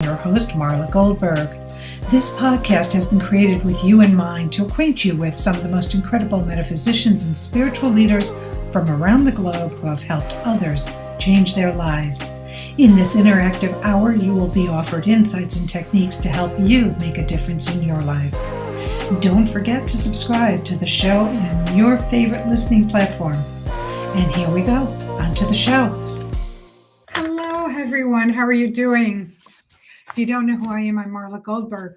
your host, Marla Goldberg. This podcast has been created with you in mind to acquaint you with some of the most incredible metaphysicians and spiritual leaders from around the globe who have helped others change their lives. In this interactive hour, you will be offered insights and techniques to help you make a difference in your life. Don't forget to subscribe to the show on your favorite listening platform. And here we go, on to the show. Hello, everyone. How are you doing? If you don't know who I am, I'm Marla Goldberg.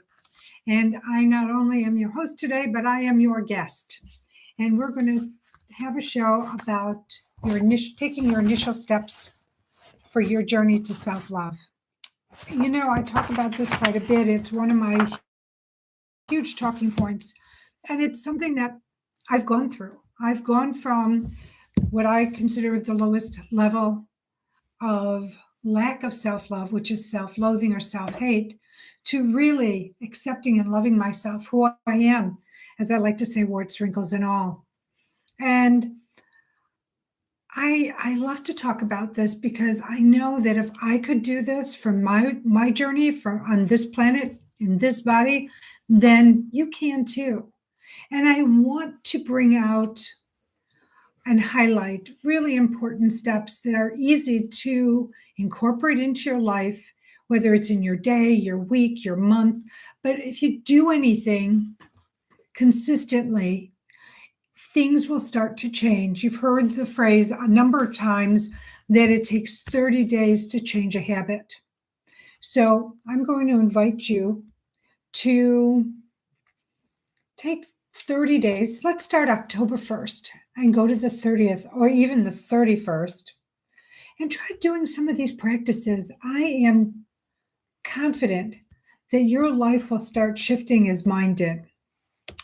And I not only am your host today, but I am your guest. And we're going to have a show about taking your initial steps for your journey to self-love. You know, I talk about this quite a bit. It's one of my huge talking points. And it's something that I've gone through. I've gone from what I consider the lowest level of lack of self-love, which is self-loathing or self-hate, to really accepting and loving myself, who I am, as I like to say, warts, wrinkles, and all. And I love to talk about this because I know that if I could do this from my journey on this planet, in this body, then you can too. And I want to bring out and highlight really important steps that are easy to incorporate into your life, whether it's in your day, your week, your month. But if you do anything consistently, things will start to change. You've heard the phrase a number of times that it takes 30 days to change a habit. So I'm going to invite you to take 30 days. Let's start October 1st and go to the 30th or even the 31st and try doing some of these practices. I am confident that your life will start shifting as mine did.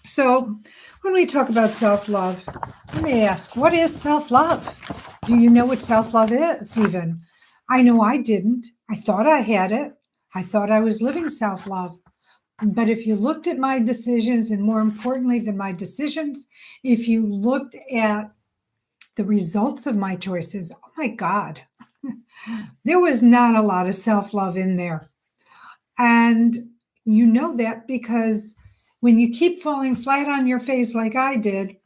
So when we talk about self-love, let me ask, what is self-love? Do you know what self-love is even? I know I didn't. I thought I had it. I thought I was living self-love. But if you looked at my decisions, and more importantly than my decisions, if you looked at the results of my choices, oh my God, there was not a lot of self-love in there. And you know that because when you keep falling flat on your face like I did,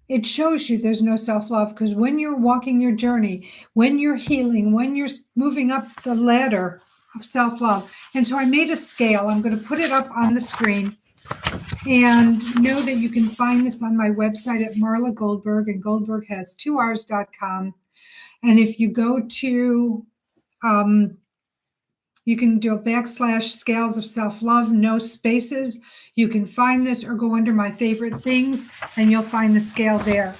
it shows you there's no self-love, because when you're walking your journey, when you're healing, when you're moving up the ladder of self-love. And so I made a scale. I'm going to put it up on the screen, and know that you can find this on my website at Marla Goldberg, and Goldberg has 2Rs.com. And if you go to you can do a / scales of self-love, no spaces. You can find this or go under my favorite things and you'll find the scale there.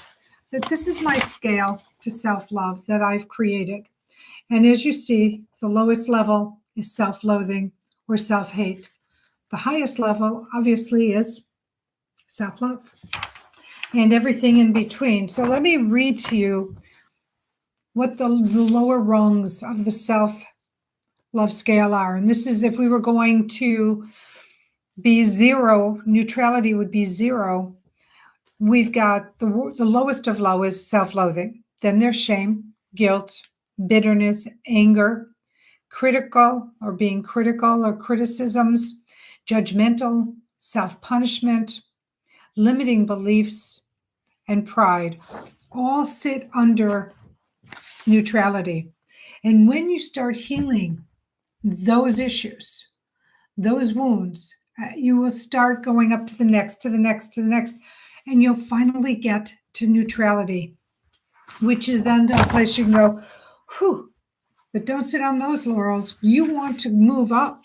But this is my scale to self-love that I've created. And as you see, the lowest level is self-loathing or self-hate. The highest level, obviously, is self-love and everything in between. So let me read to you what the lower rungs of the self-love scale are. And this is if we were going to be zero, neutrality would be zero. We've got the lowest of low is self-loathing. Then there's shame, guilt, bitterness, anger, critical or being critical or criticisms, judgmental, self-punishment, limiting beliefs, and pride all sit under neutrality. And when you start healing those issues, those wounds, you will start going up to the next, to the next, to the next, and you'll finally get to neutrality, which is then a place you can go, whew, but don't sit on those laurels. You want to move up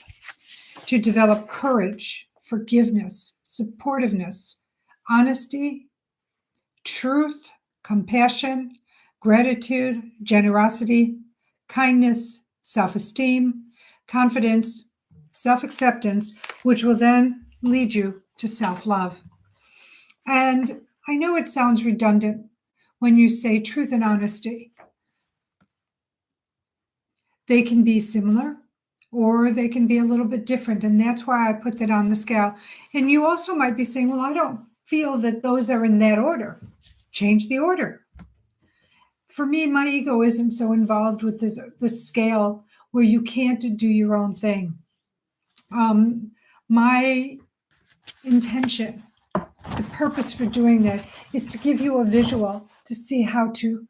to develop courage, forgiveness, supportiveness, honesty, truth, compassion, gratitude, generosity, kindness, self-esteem, confidence, self-acceptance, which will then lead you to self-love. And I know it sounds redundant when you say truth and honesty. They can be similar or they can be a little bit different. And that's why I put that on the scale. And you also might be saying, well, I don't feel that those are in that order. Change the order. For me, my ego isn't so involved with this scale where you can't do your own thing. My intention, the purpose for doing that, is to give you a visual to see how to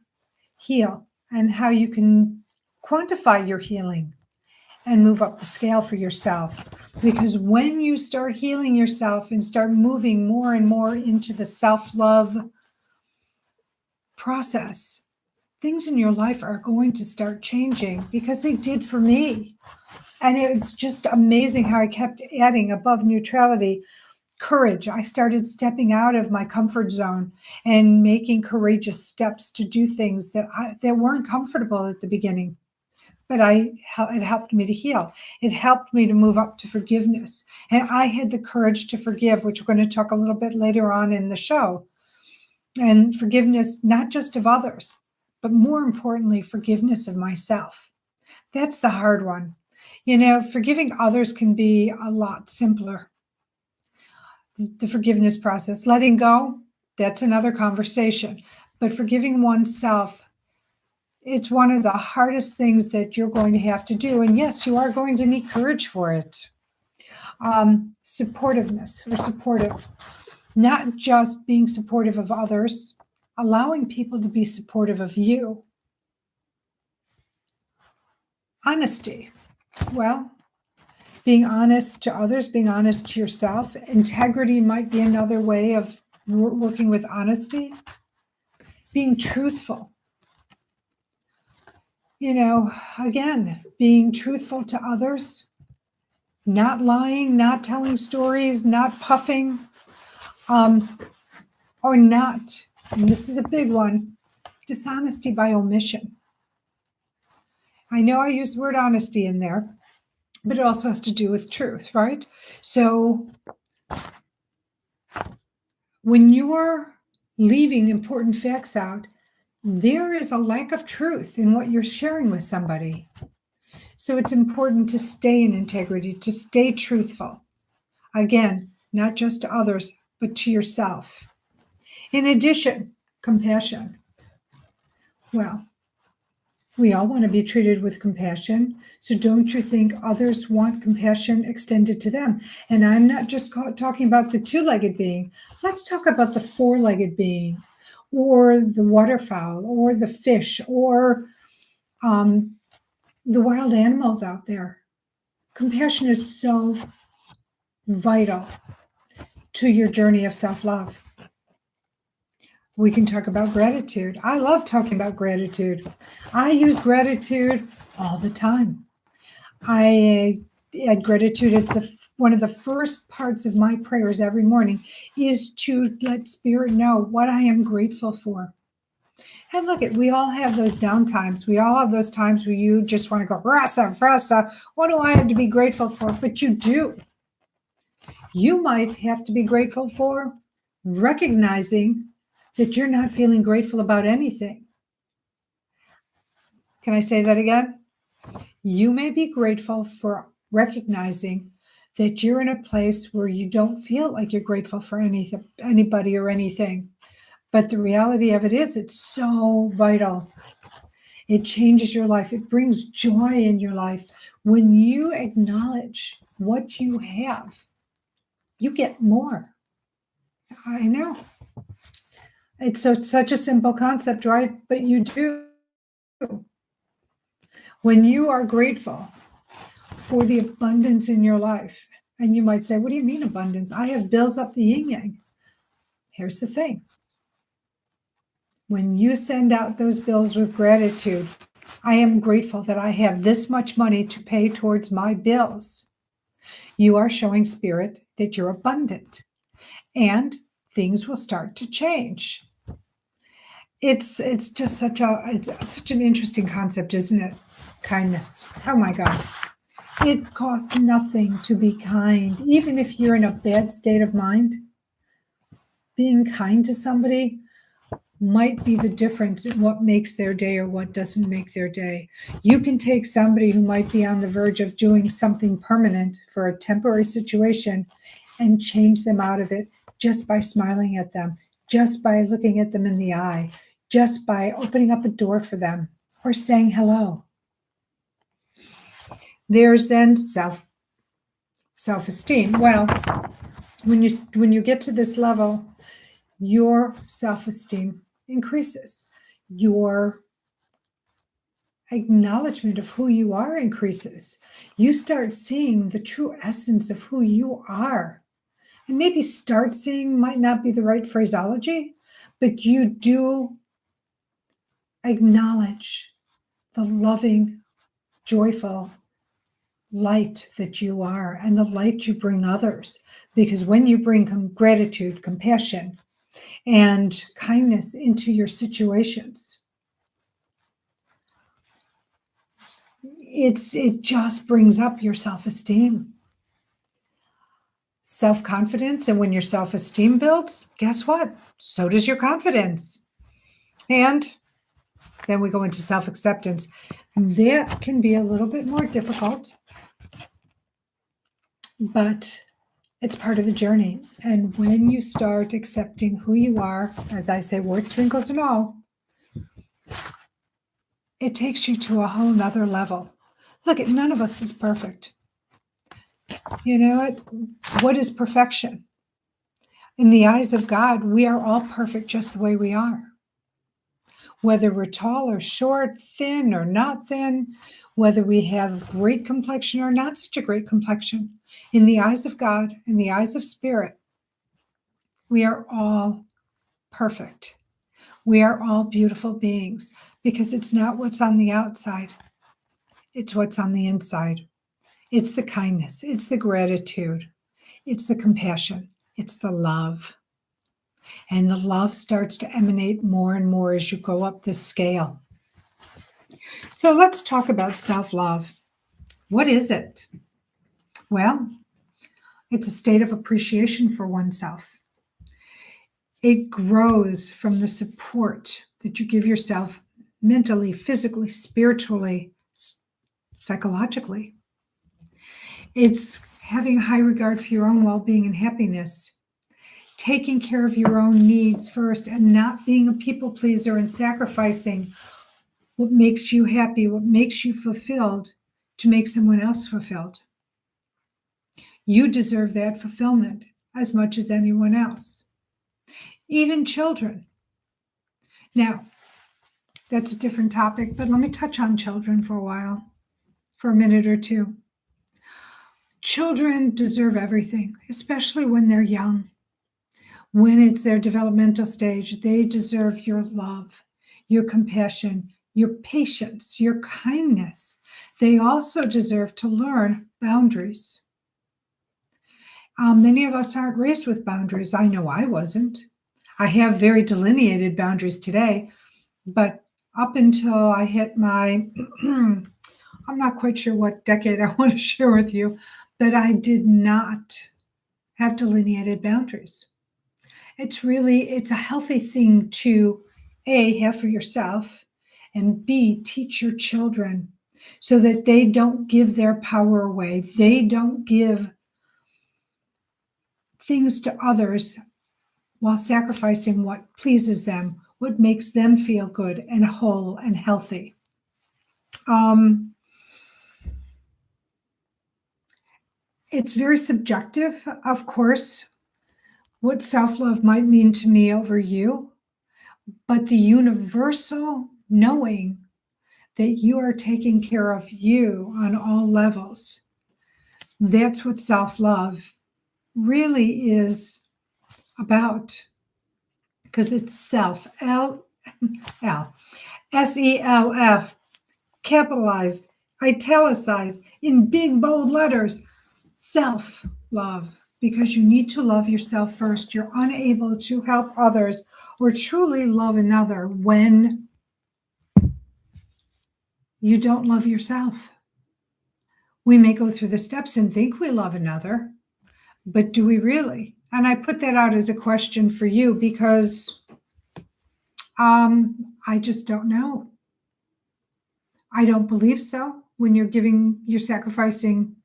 heal and how you can quantify your healing and move up the scale for yourself. Because when you start healing yourself and start moving more and more into the self-love process, things in your life are going to start changing, because they did for me. And it's just amazing how I kept adding above neutrality courage. I started stepping out of my comfort zone and making courageous steps to do things that weren't comfortable at the beginning. But it helped me to heal. It helped me to move up to forgiveness. And I had the courage to forgive, which we're going to talk a little bit later on in the show. And forgiveness, not just of others, but more importantly, forgiveness of myself. That's the hard one. Forgiving others can be a lot simpler. The forgiveness process, letting go, that's another conversation. But forgiving oneself, it's one of the hardest things that you're going to have to do. And yes, you are going to need courage for it. Supportiveness, or supportive, not just being supportive of others, allowing people to be supportive of you. Honesty. Well, being honest to others, being honest to yourself. Integrity might be another way of working with honesty. Being truthful. Again, being truthful to others, not lying, not telling stories, not puffing, or not, and this is a big one, dishonesty by omission. I know I use the word honesty in there, but it also has to do with truth, right? So when you're leaving important facts out, there is a lack of truth in what you're sharing with somebody. So it's important to stay in integrity, to stay truthful. Again, not just to others, but to yourself. In addition, compassion. Well, we all want to be treated with compassion. So don't you think others want compassion extended to them? And I'm not just talking about the two-legged being. Let's talk about the four-legged being, or the waterfowl, or the fish, or the wild animals out there. Compassion is so vital to your journey of self-love. We can talk about gratitude. I love talking about gratitude. I use gratitude all the time. I add gratitude. It's one of the first parts of my prayers every morning, is to let Spirit know what I am grateful for. And look, we all have those down times. We all have those times where you just want to go, rasa, what do I have to be grateful for? But you do. You might have to be grateful for recognizing that you're not feeling grateful about anything. Can I say that again? You may be grateful for recognizing that you're in a place where you don't feel like you're grateful for anybody or anything. But the reality of it is, it's so vital. It changes your life. It brings joy in your life. When you acknowledge what you have, you get more. I know. It's such a simple concept, right? But you do. When you are grateful for the abundance in your life, and you might say, what do you mean abundance? I have builds up the yin yang. Here's the thing. When you send out those bills with gratitude, I am grateful that I have this much money to pay towards my bills. You are showing Spirit that you're abundant, and things will start to change. It's just such an interesting concept, isn't it? Kindness. Oh my God. It costs nothing to be kind. Even if you're in a bad state of mind, being kind to somebody might be the difference in what makes their day or what doesn't make their day. You can take somebody who might be on the verge of doing something permanent for a temporary situation and change them out of it just by smiling at them, just by looking at them in the eye, just by opening up a door for them or saying hello. There's then self-esteem. Well, when you get to this level, your self-esteem increases. Your acknowledgement of who you are increases. You start seeing the true essence of who you are. And maybe start seeing might not be the right phraseology, but you do acknowledge the loving, joyful light that you are and the light you bring others. Because when you bring gratitude, compassion, and kindness into your situations, it just brings up your self-esteem, self-confidence. And when your self-esteem builds, guess what? So does your confidence. And then we go into self-acceptance. That can be a little bit more difficult, but it's part of the journey. And when you start accepting who you are, as I say, warts, wrinkles, and all, it takes you to a whole nother level. Look, none of us is perfect. You know what? What is perfection? In the eyes of God, we are all perfect just the way we are. Whether we're tall or short, thin or not thin, whether we have great complexion or not such a great complexion, in the eyes of God, in the eyes of Spirit, we are all perfect. We are all beautiful beings, because it's not what's on the outside, it's what's on the inside. It's the kindness, it's the gratitude, it's the compassion, it's the love. And the love starts to emanate more and more as you go up this scale. So let's talk about self-love. What is it? Well, it's a state of appreciation for oneself. It grows from the support that you give yourself mentally, physically, spiritually, psychologically. It's having a high regard for your own well-being and happiness, taking care of your own needs first, and not being a people pleaser and sacrificing what makes you happy, what makes you fulfilled, to make someone else fulfilled. You deserve that fulfillment as much as anyone else, even children. Now, that's a different topic, but let me touch on children for a while, for a minute or two. Children deserve everything, especially when they're young. When it's their developmental stage, they deserve your love, your compassion, your patience, your kindness. They also deserve to learn boundaries. Many of us aren't raised with boundaries. I know I wasn't. I have very delineated boundaries today, but up until I hit my, I'm not quite sure what decade I want to share with you, but I did not have delineated boundaries. It's a healthy thing to A, have for yourself, and B, teach your children so that they don't give their power away. They don't give things to others while sacrificing what pleases them, what makes them feel good and whole and healthy. It's very subjective, of course, what self-love might mean to me over you, but the universal knowing that you are taking care of you on all levels, that's what self-love really is about, because it's self, SELF, capitalized, italicized, in big, bold letters, self-love, because you need to love yourself first. You're unable to help others or truly love another when you don't love yourself. We may go through the steps and think we love another, but do we really? And I put that out as a question for you because I just don't know. I don't believe so. When you're sacrificing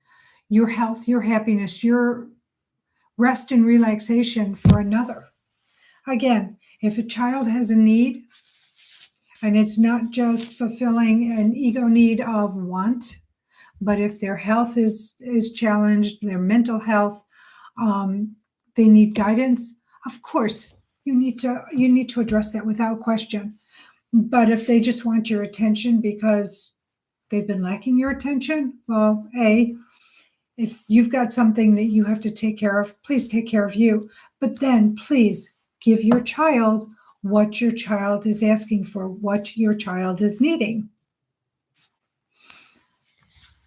your health, your happiness, your rest and relaxation for another. Again, if a child has a need, and it's not just fulfilling an ego need of want, But if their health is challenged, their mental health, they need guidance, of course, you need to address that without question. But if they just want your attention because they've been lacking your attention, well, if you've got something that you have to take care of, please take care of you. But then please give your child what your child is asking for, what your child is needing.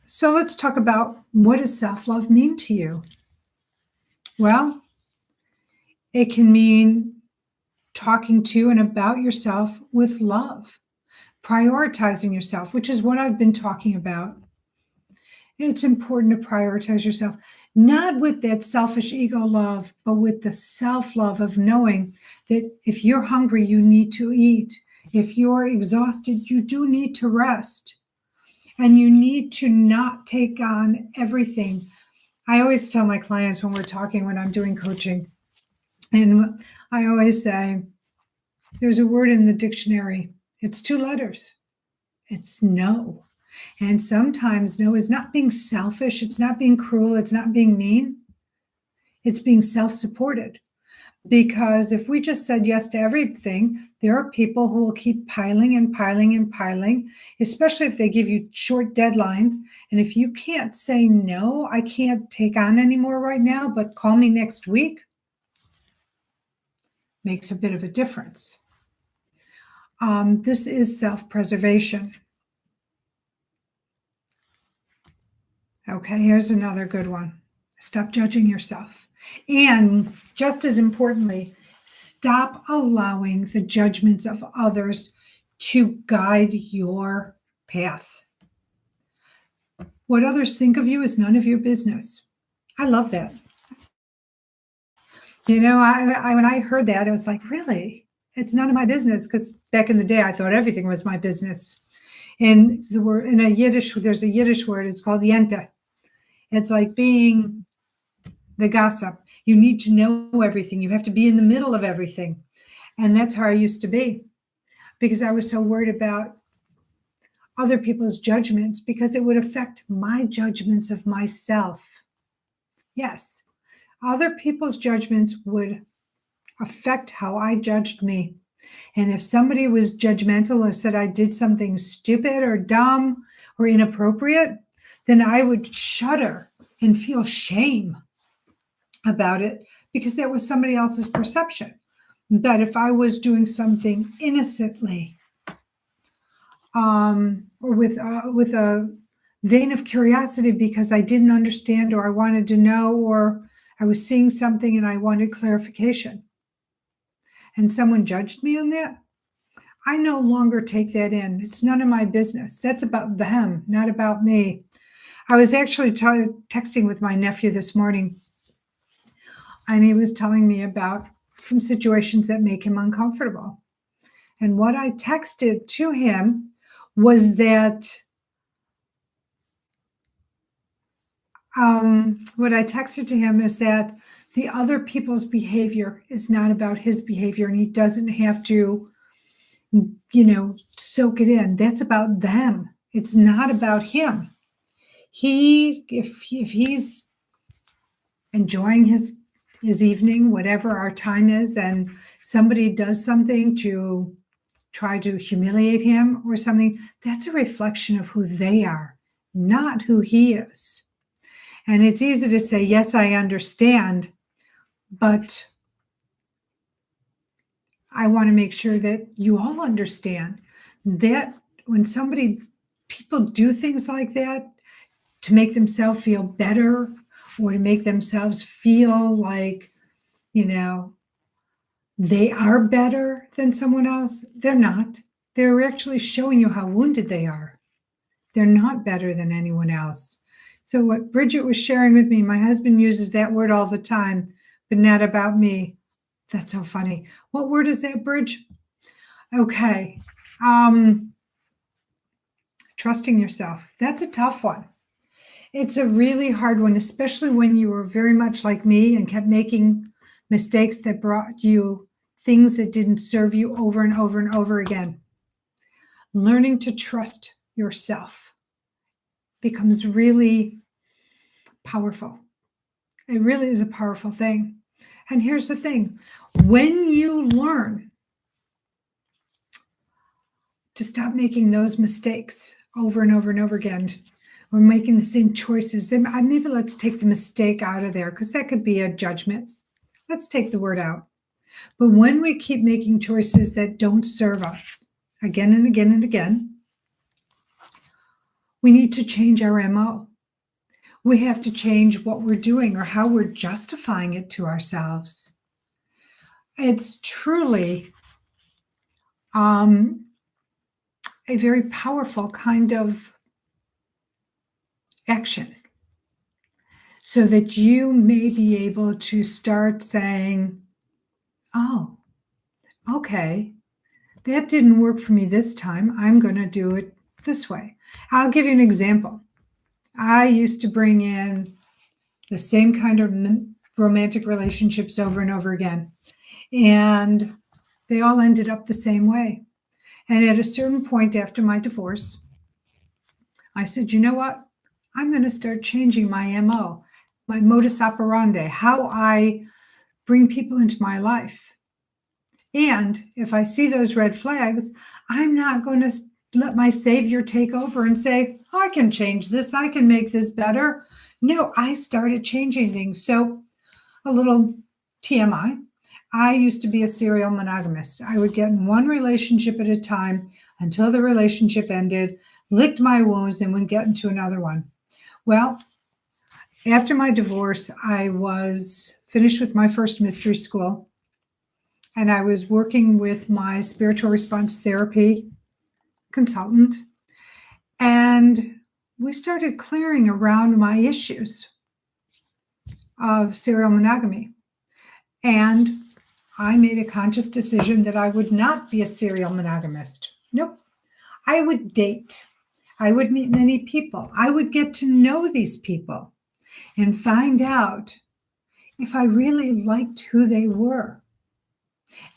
So let's talk about, what does self-love mean to you? Well, it can mean talking to and about yourself with love, prioritizing yourself, which is what I've been talking about. It's important to prioritize yourself, not with that selfish ego love, but with the self-love of knowing that if you're hungry, you need to eat. If you're exhausted, you do need to rest. And you need to not take on everything. I always tell my clients when we're talking, when I'm doing coaching, and I always say, there's a word in the dictionary. It's 2 letters. It's no. And sometimes no is not being selfish. It's not being cruel. It's not being mean. It's being self-supported. Because if we just said yes to everything, there are people who will keep piling and piling and piling, especially if they give you short deadlines. And if you can't say, no, I can't take on anymore right now, but call me next week, makes a bit of a difference. This is self-preservation. Okay, here's another good one. Stop judging yourself. And just as importantly, stop allowing the judgments of others to guide your path. What others think of you is none of your business. I love that. You know, I when I heard that, I was like, really? It's none of my business? Because back in the day, I thought everything was my business. And the word in a Yiddish, there's a Yiddish word, it's called yente. It's like being the gossip. You need to know everything. You have to be in the middle of everything. And that's how I used to be, because I was so worried about other people's judgments, because it would affect my judgments of myself. Yes, other people's judgments would affect how I judged me. And if somebody was judgmental or said I did something stupid or dumb or inappropriate, then I would shudder and feel shame about it, because that was somebody else's perception. But if I was doing something innocently, or with a vein of curiosity because I didn't understand, or I wanted to know, or I was seeing something and I wanted clarification, and someone judged me on that, I no longer take that in. It's none of my business. That's about them, not about me. I was actually texting with my nephew this morning, and he was telling me about some situations that make him uncomfortable. And what I texted to him was that, what I texted to him is that the other people's behavior is not about his behavior, and he doesn't have to, soak it in. That's about them. It's not about him. If he's enjoying his evening, whatever our time is, and somebody does something to try to humiliate him or something, that's a reflection of who they are, not who he is. And it's easy to say, yes, I understand, but I want to make sure that you all understand that when people do things like that to make themselves feel better, or to make themselves feel like, they are better than someone else, they're not. They're actually showing you how wounded they are. They're not better than anyone else. So what Bridget was sharing with me, my husband uses that word all the time, but not about me. That's so funny. What word is that, Bridge? Okay. Trusting yourself. That's a tough one. It's a really hard one, especially when you were very much like me and kept making mistakes that brought you things that didn't serve you over and over and over again. Learning to trust yourself becomes really powerful. It really is a powerful thing. And here's the thing, when you learn to stop making those mistakes over and over and over again, or making the same choices, then maybe let's take the mistake out of there, because that could be a judgment. Let's take the word out. But when we keep making choices that don't serve us again and again and again, we need to change our MO. We have to change what we're doing or how we're justifying it to ourselves. It's truly a very powerful kind of action, so that you may be able to start saying, oh, okay, that didn't work for me this time. I'm going to do it this way. I'll give you an example. I used to bring in the same kind of romantic relationships over and over again, and they all ended up the same way. And at a certain point after my divorce, I said, you know what? I'm going to start changing my MO, my modus operandi, how I bring people into my life. And if I see those red flags, I'm not going to let my savior take over and say, oh, I can change this, I can make this better. No, I started changing things. So a little TMI, I used to be a serial monogamist. I would get in one relationship at a time until the relationship ended, licked my wounds, and would get into another one. Well, after my divorce, I was finished with my first mystery school, and I was working with my spiritual response therapy consultant, and we started clearing around my issues of serial monogamy. And I made a conscious decision that I would not be a serial monogamist. Nope. I would date. I would meet many people. I would get to know these people and find out if I really liked who they were.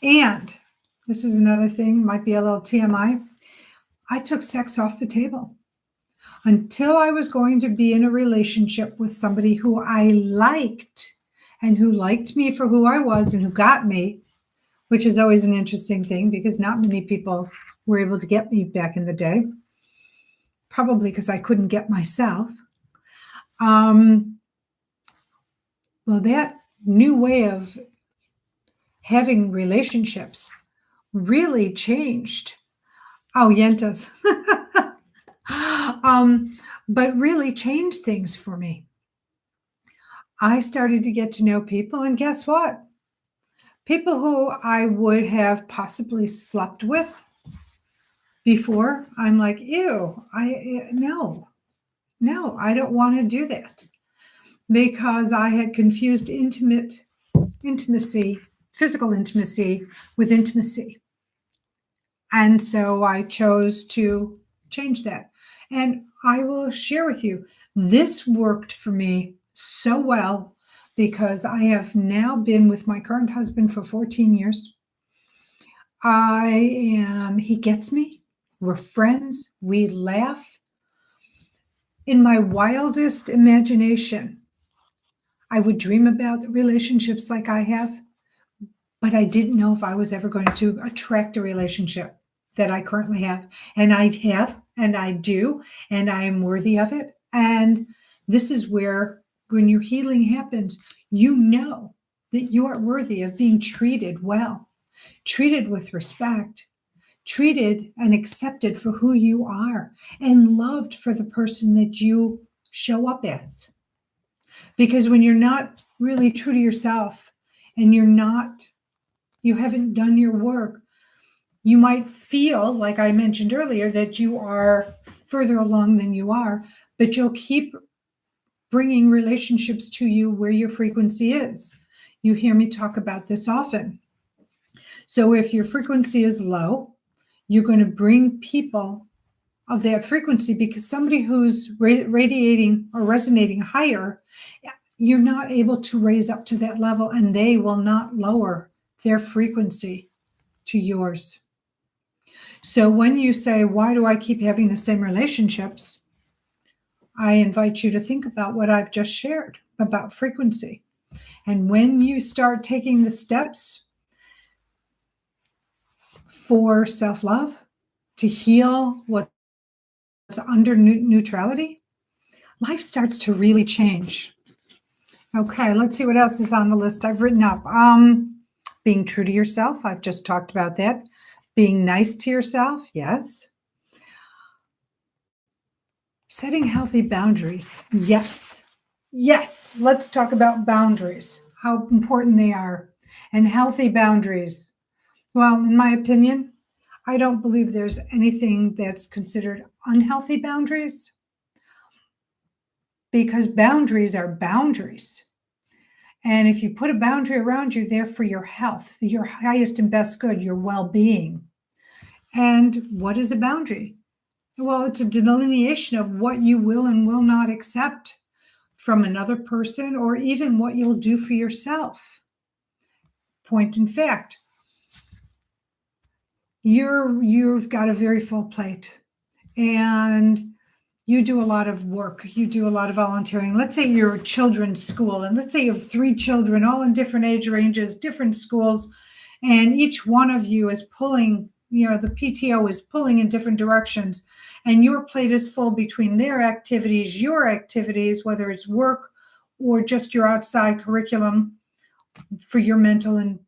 And this is another thing, might be a little TMI. I took sex off the table until I was going to be in a relationship with somebody who I liked and who liked me for who I was and who got me, which is always an interesting thing because not many people were able to get me back in the day, probably because I couldn't get myself. Well, that new way of having relationships really changed. Oh, yentas. But really changed things for me. I started to get to know people, and guess what? People who I would have possibly slept with before, I'm like, ew, no, I don't want to do that, because I had confused intimacy, physical intimacy, with intimacy. And so I chose to change that. And I will share with you, this worked for me so well because I have now been with my current husband for 14 years. He gets me. We're friends. We laugh. In my wildest imagination, I would dream about the relationships like I have, but I didn't know if I was ever going to attract a relationship that I currently have. And I have, and I do, and I am worthy of it. And this is where, when your healing happens, you know that you are worthy of being treated well, treated with respect, treated and accepted for who you are, and loved for the person that you show up as. Because when you're not really true to yourself and you haven't done your work, you might feel, like I mentioned earlier, that you are further along than you are, but you'll keep bringing relationships to you where your frequency is. You hear me talk about this often. So if your frequency is low, you're going to bring people of that frequency, because somebody who's radiating or resonating higher, you're not able to raise up to that level, and they will not lower their frequency to yours. So when you say, why do I keep having the same relationships? I invite you to think about what I've just shared about frequency. And when you start taking the steps for self-love to heal what's under neutrality, life starts to really change. Okay, let's see what else is on the list I've written up. Being true to yourself, I've just talked about that. Being nice to yourself, yes. Setting healthy boundaries, yes. Yes, let's talk about boundaries, how important they are, and healthy boundaries. Well, in my opinion, I don't believe there's anything that's considered unhealthy boundaries, because boundaries are boundaries. And if you put a boundary around you, they're for your health, your highest and best good, your well-being. And what is a boundary? Well, it's a delineation of what you will and will not accept from another person, or even what you'll do for yourself. Point in fact, you've got a very full plate, and you do a lot of work. You do a lot of volunteering. Let's say you're a children's school, and let's say you have 3 children, all in different age ranges, different schools, and each one of you is pulling, the PTO is pulling in different directions, and your plate is full between their activities, your activities, whether it's work or just your outside curriculum for your mental and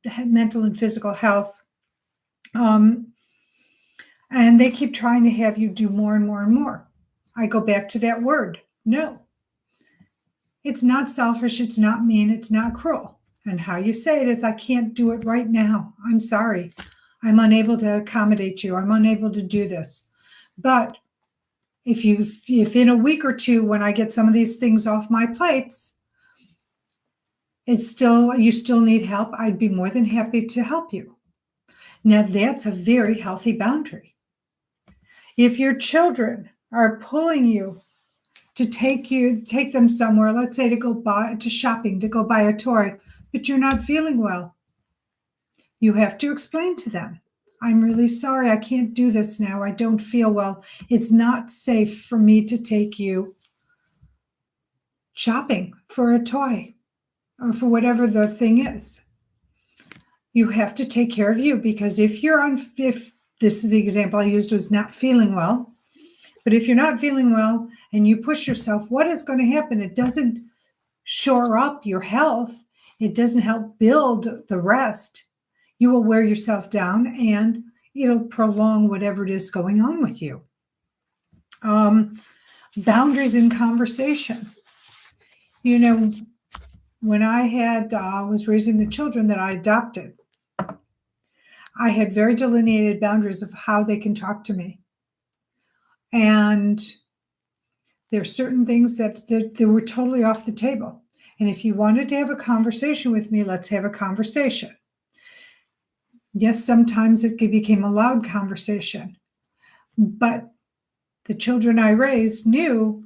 physical health. And they keep trying to have you do more and more and more. I go back to that word, no. It's not selfish, it's not mean, it's not cruel. And how you say it is, I can't do it right now. I'm sorry. I'm unable to accommodate you. I'm unable to do this. But if in a week or two, when I get some of these things off my plates, you still need help, I'd be more than happy to help you. Now that's a very healthy boundary. If your children are pulling you to take them somewhere, let's say to shopping, to go buy a toy, but you're not feeling well, you have to explain to them, I'm really sorry, I can't do this now. I don't feel well. It's not safe for me to take you shopping for a toy or for whatever the thing is. You have to take care of you, because if this is the example I used, was not feeling well, but if you're not feeling well and you push yourself, what is going to happen? It doesn't shore up your health. It doesn't help build the rest. You will wear yourself down, and it'll prolong whatever it is going on with you. Boundaries in conversation. When I was raising the children that I adopted, I had very delineated boundaries of how they can talk to me. And there are certain things that were totally off the table. And if you wanted to have a conversation with me, let's have a conversation. Yes, sometimes it became a loud conversation, but the children I raised knew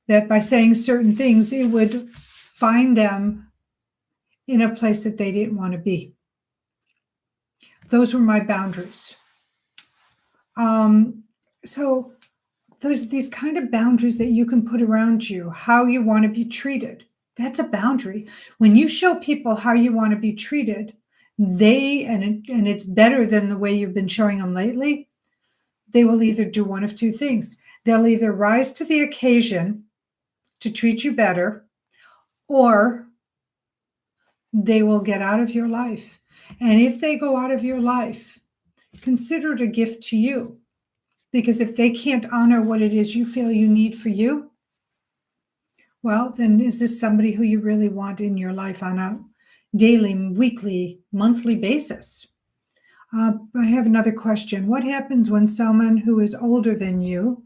that by saying certain things, it would find them in a place that they didn't want to be. Those were my boundaries. So there's these kind of boundaries that you can put around you, how you want to be treated. That's a boundary. When you show people how you want to be treated, and it's better than the way you've been showing them lately, they will either do one of two things. They'll either rise to the occasion to treat you better, or they will get out of your life. And if they go out of your life, consider it a gift to you. Because if they can't honor what it is you feel you need for you, well, then is this somebody who you really want in your life on a daily, weekly, monthly basis? I have another question. What happens when someone who is older than you,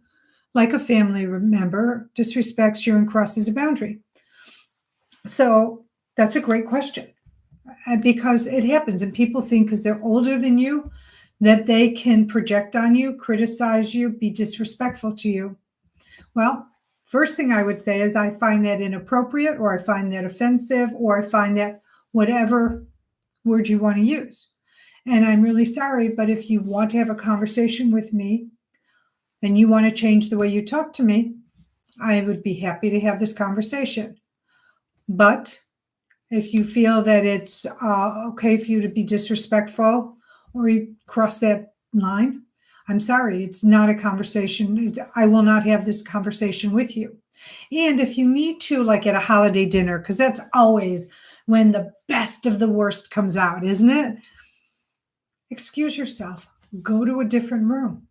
like a family member, disrespects you and crosses a boundary? So that's a great question, because it happens, and people think because they're older than you that they can project on you, criticize you, be disrespectful to you. Well, first thing I would say is I find that inappropriate, or I find that offensive, or I find that whatever word you want to use. And I'm really sorry, but if you want to have a conversation with me and you want to change the way you talk to me, I would be happy to have this conversation. But if you feel that it's okay for you to be disrespectful or you cross that line, I'm sorry, it's not a conversation. I will not have this conversation with you. And if you need to, like at a holiday dinner, because that's always when the best of the worst comes out, isn't it? Excuse yourself, go to a different room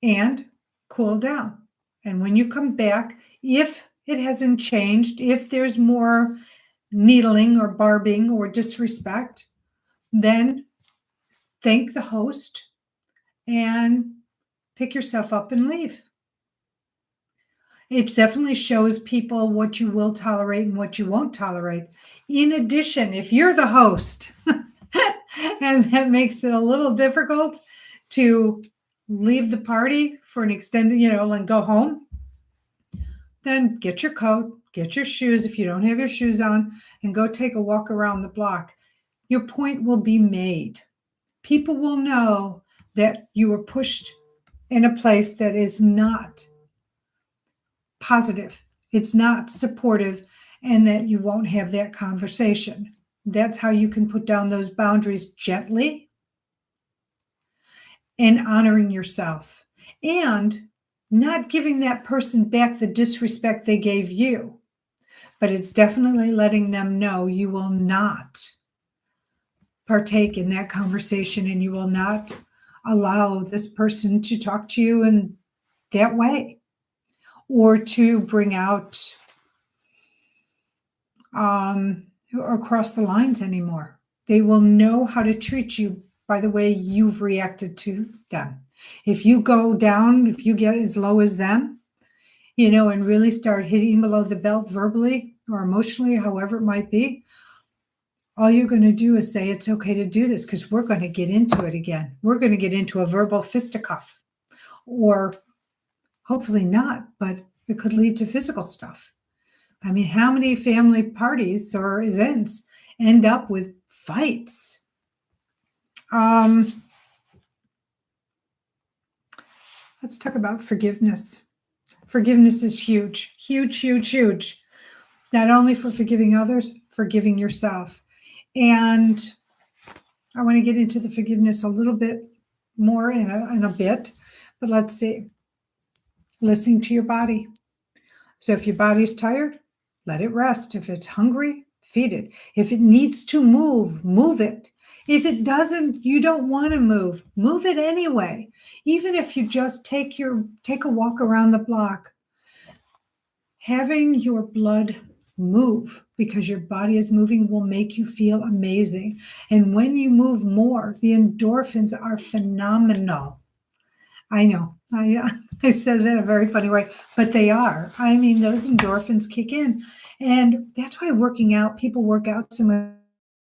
and cool down. And when you come back, if it hasn't changed, if there's more needling or barbing or disrespect, then thank the host and pick yourself up and leave. It definitely shows people what you will tolerate and what you won't tolerate. In addition, if you're the host, and that makes it a little difficult to leave the party for an extended, and go home, then get your coat, get your shoes if you don't have your shoes on, and go take a walk around the block. Your point will be made. People will know that you were pushed in a place that is not positive, it's not supportive, and that you won't have that conversation. That's how you can put down those boundaries gently and honoring yourself and not giving that person back the disrespect they gave you. But it's definitely letting them know you will not partake in that conversation and you will not allow this person to talk to you in that way or to bring out or cross the lines anymore. They will know how to treat you by the way you've reacted to them. If you go down, if you get as low as them, and really start hitting below the belt verbally or emotionally, however it might be, all you're going to do is say, it's okay to do this because we're going to get into it again. We're going to get into a verbal fisticuff, or hopefully not, but it could lead to physical stuff. I mean, how many family parties or events end up with fights? Let's talk about forgiveness. Forgiveness is huge, huge, huge, huge. Not only for forgiving others, forgiving yourself. And I want to get into the forgiveness a little bit more in a bit, but let's see. Listening to your body. So if your body's tired, let it rest. If it's hungry, feed it. If it needs to move, move it. If it doesn't, you don't want to move it anyway. Even if you just take a walk around the block. Having your blood move because your body is moving will make you feel amazing. And when you move more, the endorphins are phenomenal. I know. I said that in a very funny way, but they are. I mean, those endorphins kick in. And that's why people work out so much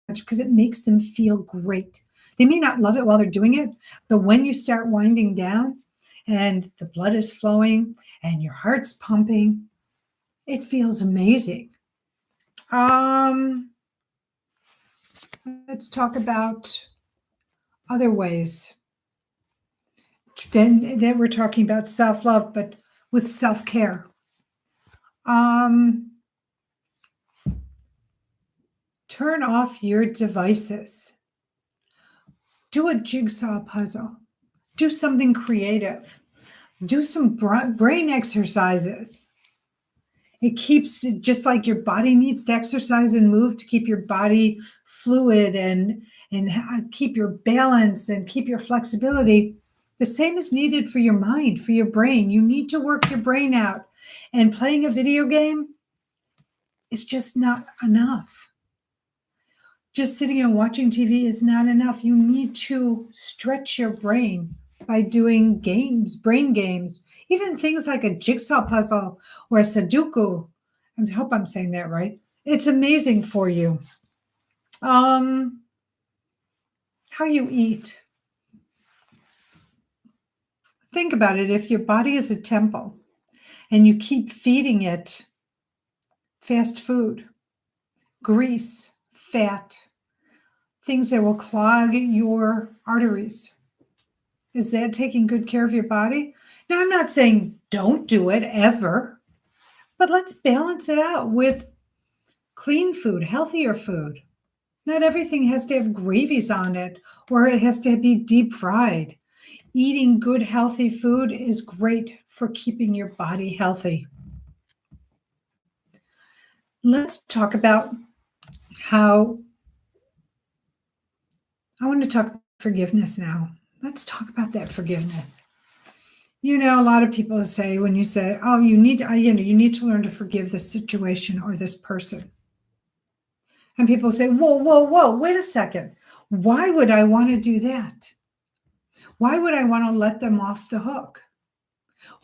because it makes them feel great. They may not love it while they're doing it, but when you start winding down and the blood is flowing and your heart's pumping, it feels amazing. Let's talk about other ways. Then we're talking about self-love, but with self-care. Turn off your devices. Do a jigsaw puzzle. Do something creative. Do some brain exercises. It keeps, just like your body needs to exercise and move to keep your body fluid and keep your balance and keep your flexibility. The same is needed for your mind, for your brain. You need to work your brain out. And playing a video game is just not enough. Just sitting and watching TV is not enough. You need to stretch your brain by doing games, brain games, even things like a jigsaw puzzle or a Sudoku. I hope I'm saying that right. It's amazing for you. How you eat. Think about it. If your body is a temple and you keep feeding it fast food, grease, fat, things that will clog your arteries, is that taking good care of your body? Now, I'm not saying don't do it ever, but let's balance it out with clean food, healthier food. Not everything has to have gravies on it or it has to be deep fried. Eating good, healthy food is great for keeping your body healthy. Let's talk about how I want to talk about forgiveness now. Let's talk about that forgiveness. A lot of people say when you say, "Oh, you need to learn to forgive this situation or this person," and people say, "Whoa, whoa, whoa! Wait a second. Why would I want to do that? Why would I want to let them off the hook?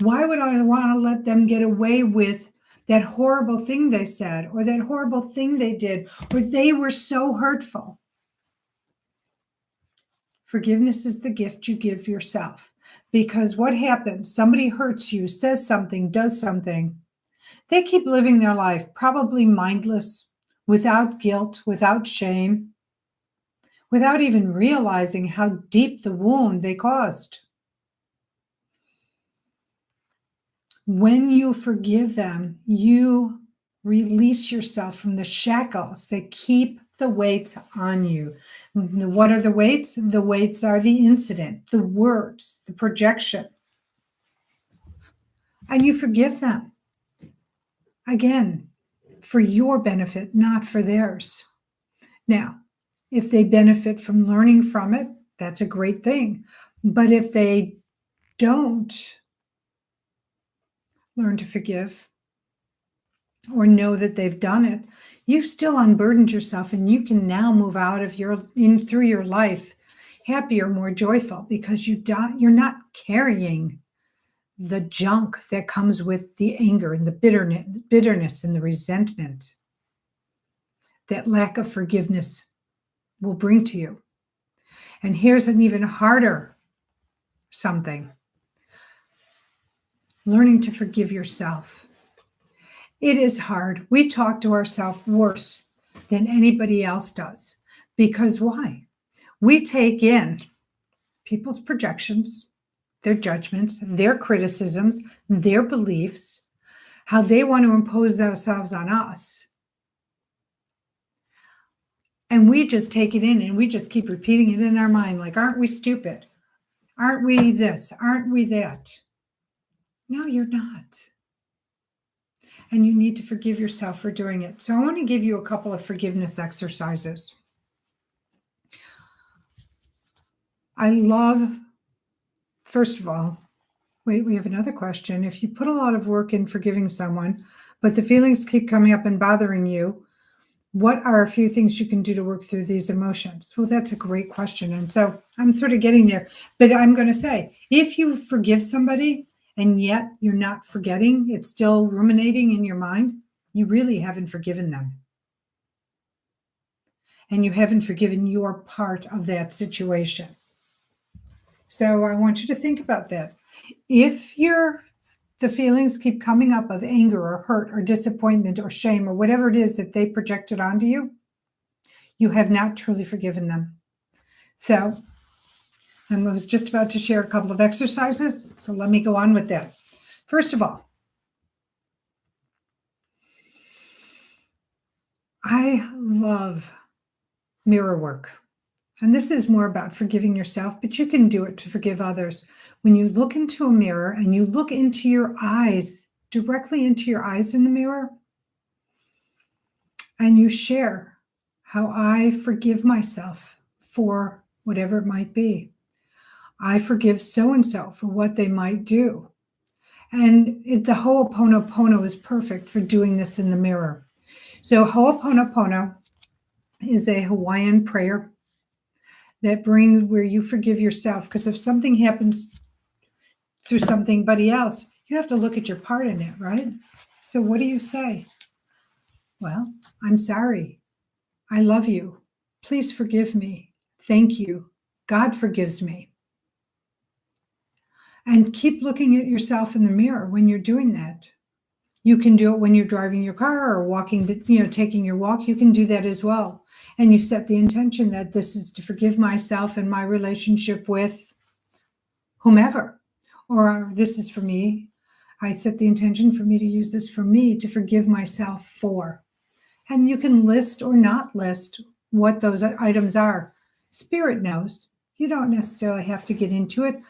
Why would I want to let them get away with that horrible thing they said or that horrible thing they did or they were so hurtful?" Forgiveness is the gift you give yourself. Because what happens? Somebody hurts you, says something, does something. They keep living their life, probably mindless, without guilt, without shame, without even realizing how deep the wound they caused. When you forgive them, you release yourself from the shackles that keep the weights on you. What are the weights? The weights are the incident, the words, the projection. And you forgive them. Again, for your benefit, not for theirs. Now, if they benefit from learning from it, that's a great thing. But if they don't learn to forgive or know that they've done it, you've still unburdened yourself and you can now move out of through your life happier, more joyful because you're not carrying the junk that comes with the anger and the bitterness and the resentment that lack of forgiveness will bring to you. And here's an even harder something: learning to forgive yourself. It is hard. We talk to ourselves worse than anybody else does. Because why? We take in people's projections, their judgments, their criticisms, their beliefs, how they want to impose themselves on us. And we just take it in and we just keep repeating it in our mind like, aren't we stupid? Aren't we this? Aren't we that? No, you're not. And you need to forgive yourself for doing it. So I want to give you a couple of forgiveness exercises. I love, first of all, wait, we have another question. If you put a lot of work in forgiving someone, but the feelings keep coming up and bothering you, what are a few things you can do to work through these emotions? Well, that's a great question. And so I'm sort of getting there. But I'm going to say, if you forgive somebody and yet you're not forgetting, it's still ruminating in your mind, you really haven't forgiven them. And you haven't forgiven your part of that situation. So I want you to think about that. If the feelings keep coming up of anger or hurt or disappointment or shame or whatever it is that they projected onto you, you have not truly forgiven them. So I was just about to share a couple of exercises, so let me go on with that. First of all, I love mirror work. And this is more about forgiving yourself, but you can do it to forgive others. When you look into a mirror and you look into your eyes, directly into your eyes in the mirror, and you share how I forgive myself for whatever it might be. I forgive so-and-so for what they might do. And the Ho'oponopono is perfect for doing this in the mirror. So Ho'oponopono is a Hawaiian prayer that brings where you forgive yourself. Because if something happens through somebody else, you have to look at your part in it, right? So what do you say? Well, I'm sorry. I love you. Please forgive me. Thank you. God forgives me. And keep looking at yourself in the mirror when you're doing that. You can do it when you're driving your car or walking, taking your walk. You can do that as well. And you set the intention that this is to forgive myself and my relationship with whomever, Or this is for me. I set the intention for me to use this for me to forgive myself for. And you can list or not list what those items are. Spirit knows. You don't necessarily have to get into it,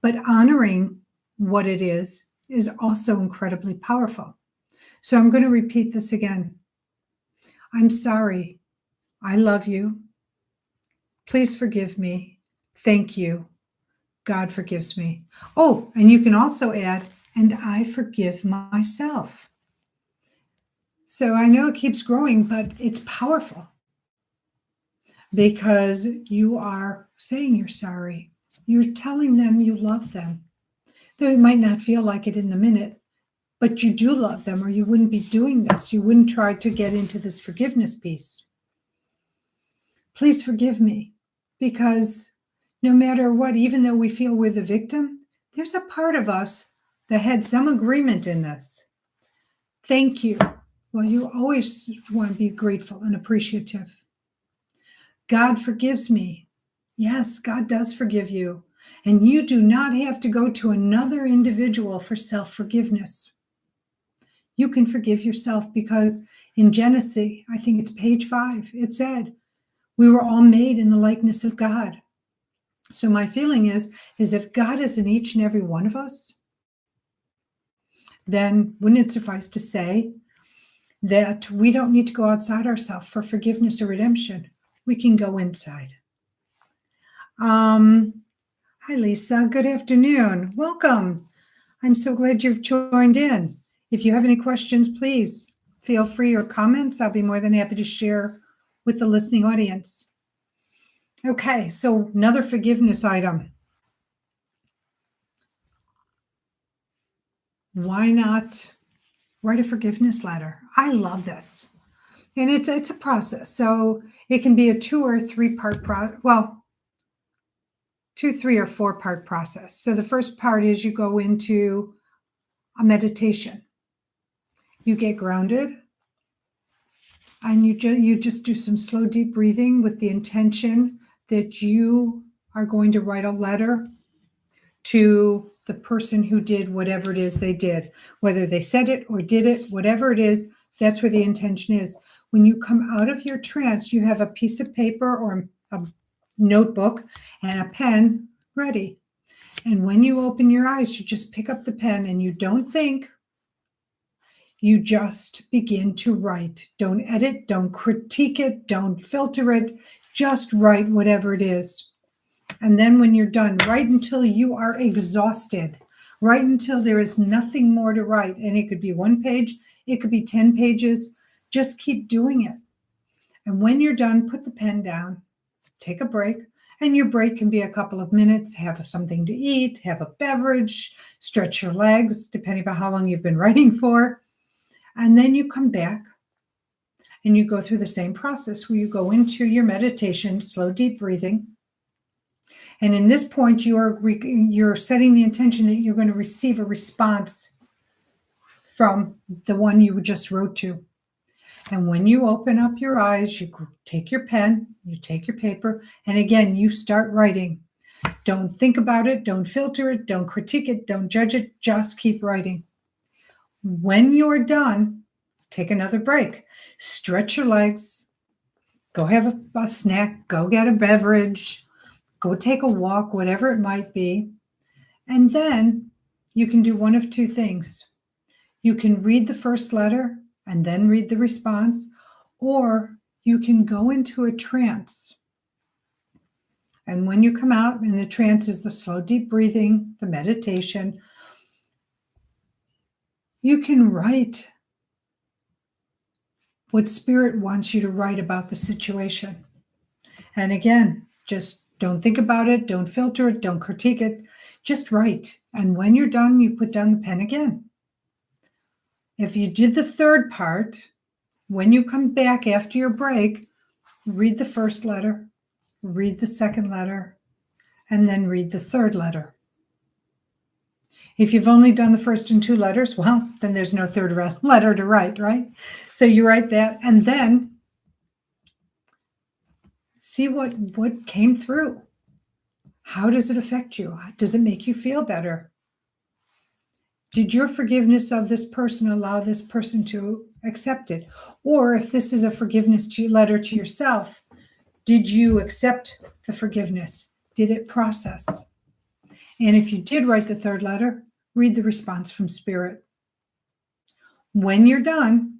but honoring what it is also incredibly powerful. So I'm going to repeat this again. I'm sorry. I love you. Please forgive me. Thank you. God forgives me. Oh, and you can also add, and I forgive myself. So I know it keeps growing, but it's powerful because you are saying you're sorry. You're telling them you love them. Though it might not feel like it in the minute, but you do love them, or you wouldn't be doing this. You wouldn't try to get into this forgiveness piece. Please forgive me, because no matter what, even though we feel we're the victim, there's a part of us that had some agreement in this. Thank you. Well, you always want to be grateful and appreciative. God forgives me. Yes, God does forgive you. And you do not have to go to another individual for self-forgiveness. You can forgive yourself because in Genesis, I think it's page 5, it said, we were all made in the likeness of God. So my feeling is if God is in each and every one of us, then wouldn't it suffice to say that we don't need to go outside ourselves for forgiveness or redemption? We can go inside. Hi, Lisa. Good afternoon. Welcome. I'm so glad you've joined in. If you have any questions, please feel free, or comments. I'll be more than happy to share with the listening audience. Okay, so another forgiveness item. Why not write a forgiveness letter? I love this. And it's a process. So it can be a 2 or 3 part two, 3 or 4 part process. So the first part is you go into a meditation. You get grounded, and you just do some slow, deep breathing with the intention that you are going to write a letter to the person who did whatever it is they did, whether they said it or did it, whatever it is, that's where the intention is. When you come out of your trance, you have a piece of paper or a notebook and a pen ready. And when you open your eyes, you just pick up the pen and you don't think. You just begin to write. Don't edit, don't critique it, don't filter it. Just write whatever it is. And then when you're done, write until you are exhausted. Write until there is nothing more to write. And it could be 1 page, it could be 10 pages. Just keep doing it. And when you're done, put the pen down, take a break. And your break can be a couple of minutes, have something to eat, have a beverage, stretch your legs, depending on how long you've been writing for. And then you come back and you go through the same process where you go into your meditation, slow, deep breathing. And in this point, you're setting the intention that you're going to receive a response from the one you just wrote to. And when you open up your eyes, you take your pen, you take your paper, and again, you start writing. Don't think about it, don't filter it, don't critique it, don't judge it, just keep writing. When you're done, take another break. Stretch your legs, go have a snack, go get a beverage, go take a walk, whatever it might be. And then you can do one of 2 things. You can read the first letter and then read the response, or you can go into a trance. And when you come out, and the trance is the slow, deep breathing, the meditation, you can write what Spirit wants you to write about the situation. And again, just don't think about it, don't filter it, don't critique it, just write. And when you're done, you put down the pen again. If you did the third part, when you come back after your break, read the first letter, read the second letter, and then read the third letter. If you've only done the first and 2 letters, well, then there's no third letter to write, right? So you write that and then see what came through. How does it affect you? Does it make you feel better? Did your forgiveness of this person allow this person to accept it? Or if this is a forgiveness letter to yourself, did you accept the forgiveness? Did it process? And if you did write the third letter, read the response from Spirit. When you're done,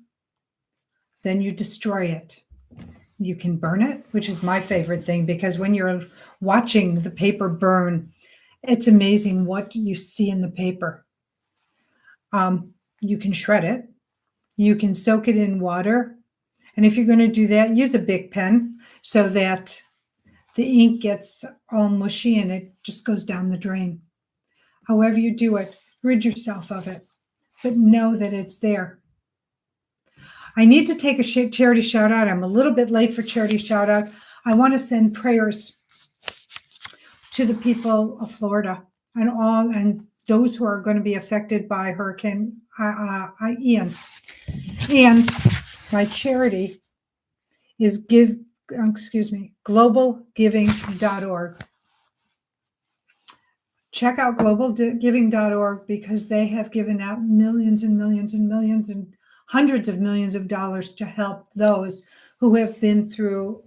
then you destroy it. You can burn it, which is my favorite thing, because when you're watching the paper burn, it's amazing what you see in the paper. You can shred it. You can soak it in water. And if you're going to do that, use a Bic pen so that the ink gets all mushy and it just goes down the drain. However you do it, rid yourself of it, but know that it's there. I need to take a charity shout out. I'm a little bit late for charity shout out. I want to send prayers to the people of Florida and those who are going to be affected by Hurricane Ian. And my charity is globalgiving.org. Check out globalgiving.org because they have given out millions and millions and millions and hundreds of millions of dollars to help those who have been through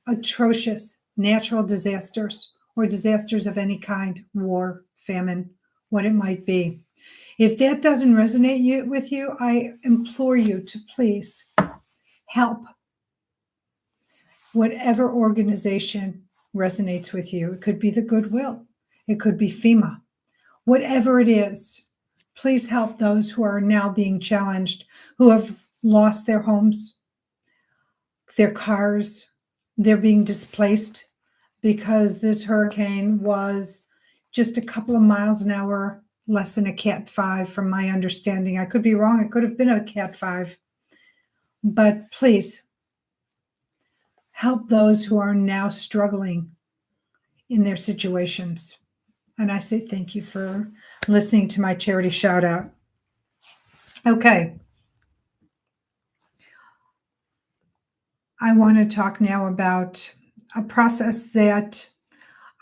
atrocious natural disasters or disasters of any kind, war, famine, what it might be. If that doesn't resonate with you, I implore you to please help whatever organization resonates with you. It could be the Goodwill. It could be FEMA. Whatever it is, please help those who are now being challenged, who have lost their homes, their cars. They're being displaced because this hurricane was just a couple of miles an hour, less than a Cat 5 from my understanding. I could be wrong. It could have been a Cat 5. But please help those who are now struggling in their situations. And I say thank you for listening to my charity shout out. Okay. I want to talk now about a process that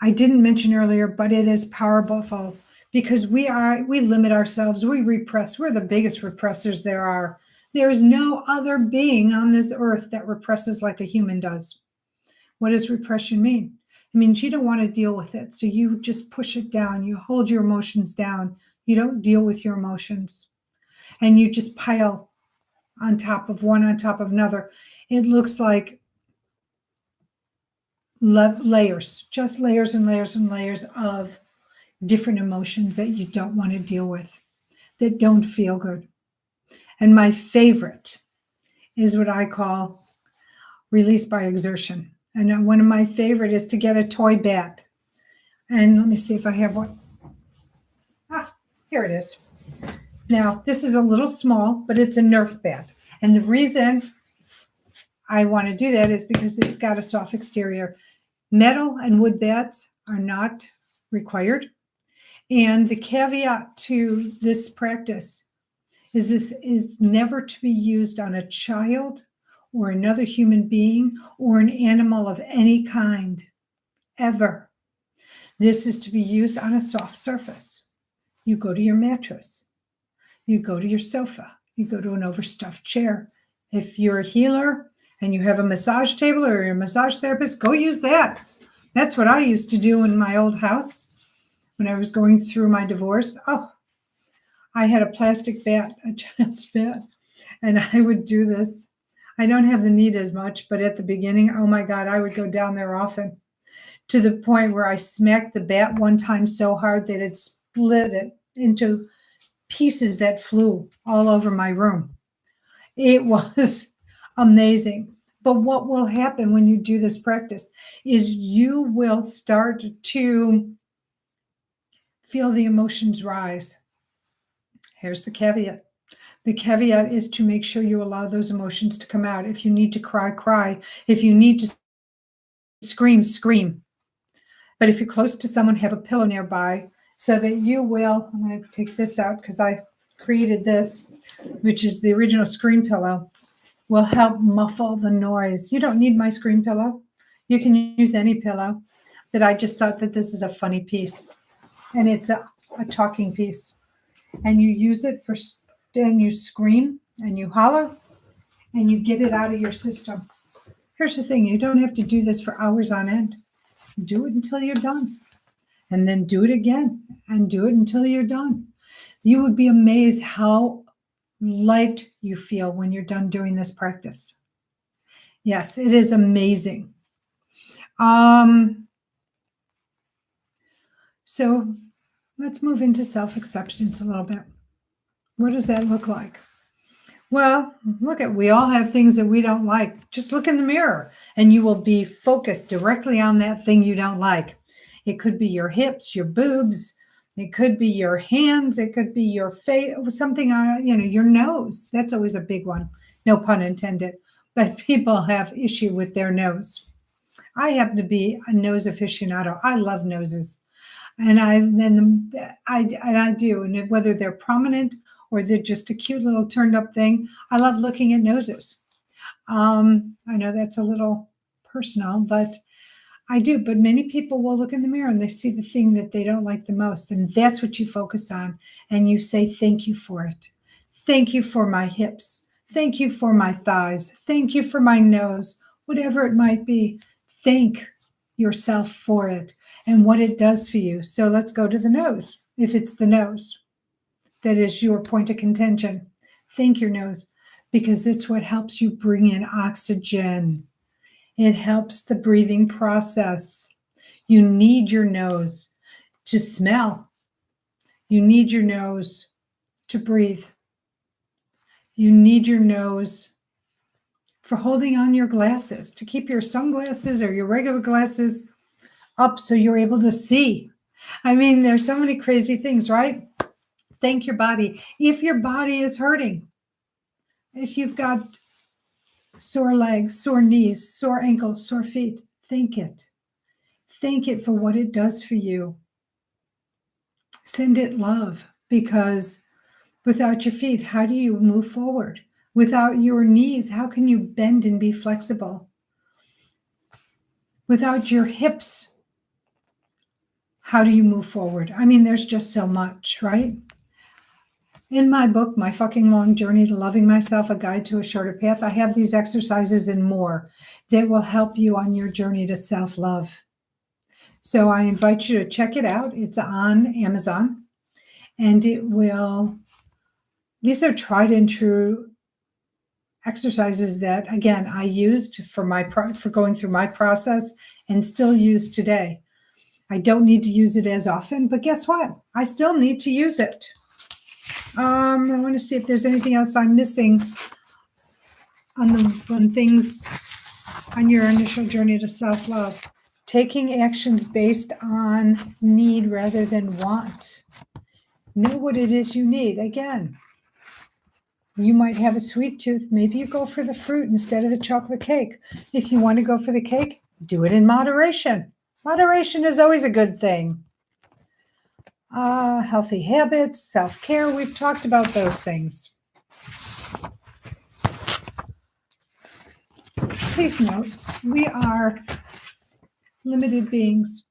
I didn't mention earlier, but it is powerful because we limit ourselves, we repress. We're the biggest repressors there are. There is no other being on this earth that represses like a human does. What does repression mean? It means you don't want to deal with it. So you just push it down. You hold your emotions down. You don't deal with your emotions. And you just pile on top of another. It looks like layers, just layers and layers and layers of different emotions that you don't want to deal with, that don't feel good. And my favorite is what I call release by exertion. And one of my favorite is to get a toy bat. And let me see if I have one. Here it is. Now, this is a little small, but it's a Nerf bat. And the reason I want to do that is because it's got a soft exterior. Metal and wood bats are not required. And the caveat to this practice is this is never to be used on a child or another human being or an animal of any kind, ever. This is to be used on a soft surface. You go to your mattress. You go to your sofa. You go to an overstuffed chair. If you're a healer and you have a massage table or you're a massage therapist, go use that. That's what I used to do in my old house when I was going through my divorce. Oh, I had a plastic bat, a child's bat, and I would do this. I don't have the need as much, but at the beginning, oh my God, I would go down there often to the point where I smacked the bat one time so hard that it split it into pieces that flew all over my room. It was amazing. But what will happen when you do this practice is you will start to feel the emotions rise. Here's the caveat. The caveat is to make sure you allow those emotions to come out. If you need to cry, cry. If you need to scream, scream. But if you're close to someone, have a pillow nearby so that you will, I'm going to take this out because I created this, which is the original scream pillow, will help muffle the noise. You don't need my scream pillow. You can use any pillow. But I just thought that this is a funny piece. And it's a talking piece. and you use it for, then you scream and you holler and you get it out of your system. Here's the thing, you don't have to do this for hours on end. Do it until you're done, and then do it again and do it until you're done. You would be amazed how light you feel when you're done doing this practice. Yes, it is amazing. So let's move into self-acceptance a little bit. What does that look like? Well, we all have things that we don't like. Just look in the mirror and you will be focused directly on that thing you don't like. It could be your hips, your boobs. It could be your hands. It could be your face, something on, your nose. That's always a big one. No pun intended. But people have issue with their nose. I happen to be a nose aficionado. I love noses. And I do. And whether they're prominent or they're just a cute little turned up thing, I love looking at noses. I know that's a little personal, but I do. But many people will look in the mirror and they see the thing that they don't like the most. And that's what you focus on. And you say, thank you for it. Thank you for my hips. Thank you for my thighs. Thank you for my nose. Whatever it might be, thank yourself for it and what it does for you. So let's go to the nose. If it's the nose that is your point of contention, thank your nose, because it's what helps you bring in oxygen. It helps the breathing process. You need your nose to smell. You need your nose to breathe. You need your nose for holding on your glasses, to keep your sunglasses or your regular glasses up so you're able to see. I mean, there's so many crazy things, right? Thank your body. If your body is hurting, if you've got sore legs, sore knees, sore ankles, sore feet, thank it. Thank it for what it does for you. Send it love, because without your feet, how do you move forward? Without your knees, how can you bend and be flexible? Without your hips, how do you move forward? I mean, there's just so much, right? In my book, My Fucking Long Journey to Loving Myself, A Guide to a Shorter Path, I have these exercises and more that will help you on your journey to self-love. So I invite you to check it out. It's on Amazon, and these are tried and true exercises that, again, I used for going through my process and still use today. I don't need to use it as often, but guess what? I still need to use it. I want to see if there's anything else I'm missing on things on your initial journey to self-love. Taking actions based on need rather than want. Know what it is you need. Again, you might have a sweet tooth. Maybe you go for the fruit instead of the chocolate cake. If you want to go for the cake, do it in moderation. Moderation is always a good thing. Healthy habits, self-care, we've talked about those things. Please note, we are limited beings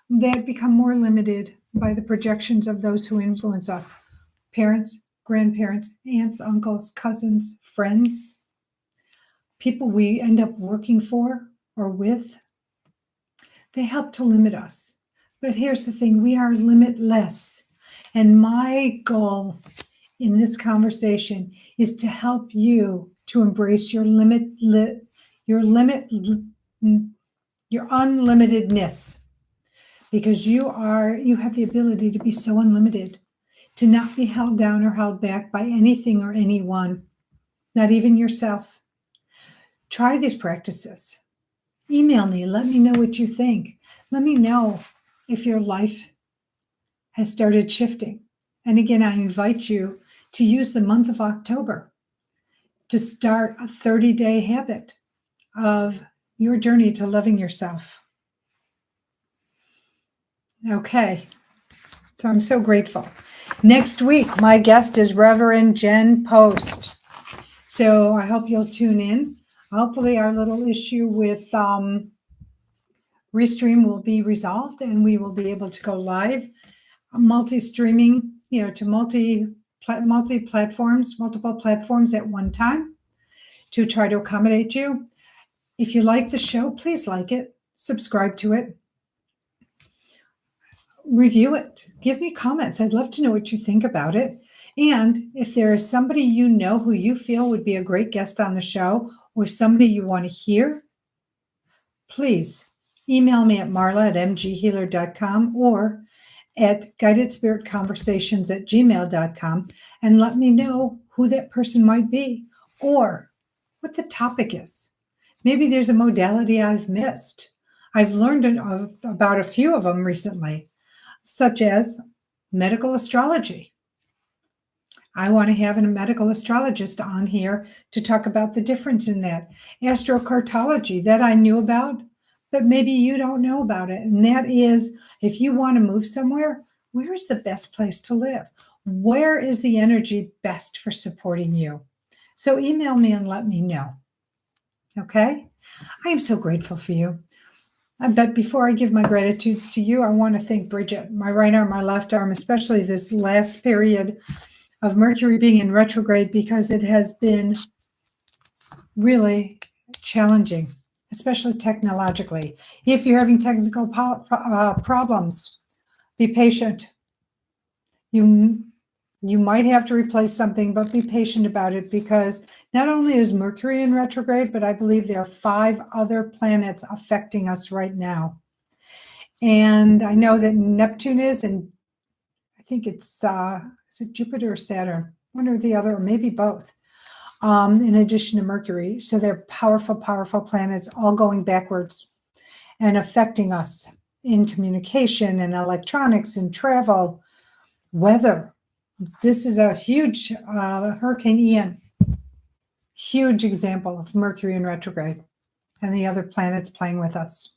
that become more limited by the projections of those who influence us. Parents, grandparents, aunts, uncles, cousins, friends, people we end up working for or with. They help to limit us. But here's the thing, we are limitless. And my goal in this conversation is to help you to embrace your unlimitedness, because you have the ability to be so unlimited, to not be held down or held back by anything or anyone, not even yourself. Try these practices. Email me. Let me know what you think. Let me know if your life has started shifting. And again, I invite you to use the month of October to start a 30-day habit of your journey to loving yourself. Okay, so I'm so grateful. Next week, my guest is Reverend Jen Post. So I hope you'll tune in. Hopefully our little issue with Restream will be resolved and we will be able to go live. Multi-streaming to multiple platforms at one time to try to accommodate you. If you like the show, please like it, subscribe to it, review it, give me comments. I'd love to know what you think about it. And if there is somebody you know who you feel would be a great guest on the show, or somebody you want to hear, please email me at marla@mghealer.com or at guidedspiritconversations@gmail.com and let me know who that person might be or what the topic is. Maybe there's a modality I've missed. I've learned about a few of them recently, such as medical astrology. I want to have a medical astrologist on here to talk about the difference in that. Astrocartology, that I knew about, but maybe you don't know about it. And that is, if you want to move somewhere, where is the best place to live? Where is the energy best for supporting you? So email me and let me know. Okay? I am so grateful for you. But before I give my gratitudes to you, I want to thank Bridget, my right arm, my left arm, especially this last period of Mercury being in retrograde, because it has been really challenging, especially technologically. If you're having technical problems, be patient. You might have to replace something, but be patient about it, because not only is Mercury in retrograde, but I believe there are 5 other planets affecting us right now. And I know that Neptune is, and I think it's it Jupiter or Saturn, one or the other, or maybe both, in addition to Mercury. So they're powerful, powerful planets, all going backwards and affecting us in communication and electronics and travel, weather. This is a huge Hurricane Ian, huge example of Mercury in retrograde and the other planets playing with us.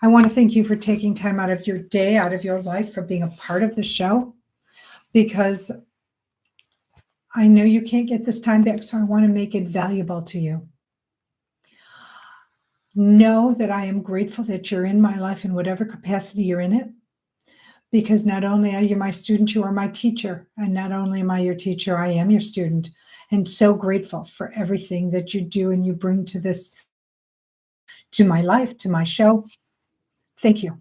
I want to thank you for taking time out of your day, out of your life, for being a part of the show, because I know you can't get this time back, so I want to make it valuable to you. Know that I am grateful that you're in my life in whatever capacity you're in it, because not only are you my student, you are my teacher. And not only am I your teacher, I am your student. And so grateful for everything that you do and you bring to this, to my life, to my show. Thank you.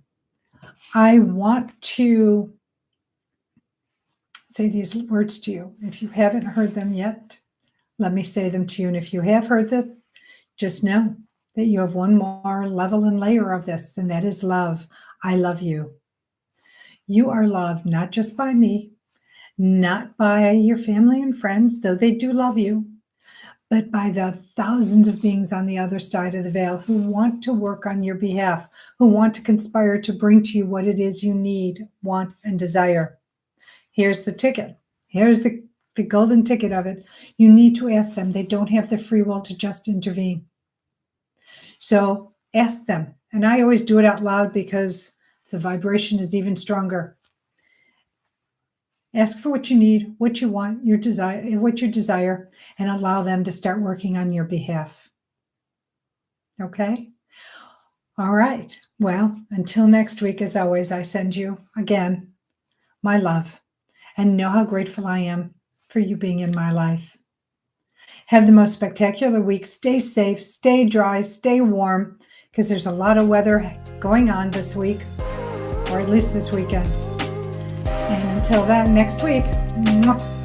I want to say these words to you. If you haven't heard them yet, let me say them to you. And if you have heard them, just know that you have one more level and layer of this, and that is love. I love you. You are loved not just by me, not by your family and friends, though they do love you, but by the thousands of beings on the other side of the veil who want to work on your behalf, who want to conspire to bring to you what it is you need, want, and desire. Here's the ticket. Here's the golden ticket of it. You need to ask them. They don't have the free will to just intervene. So ask them. And I always do it out loud because the vibration is even stronger. Ask for what you need, what you want, what you desire, and allow them to start working on your behalf. Okay? All right. Well, until next week, as always, I send you, again, my love, and know how grateful I am for you being in my life. Have the most spectacular week. Stay safe, stay dry, stay warm, because there's a lot of weather going on this week, or at least this weekend. And until that, next week, mwah.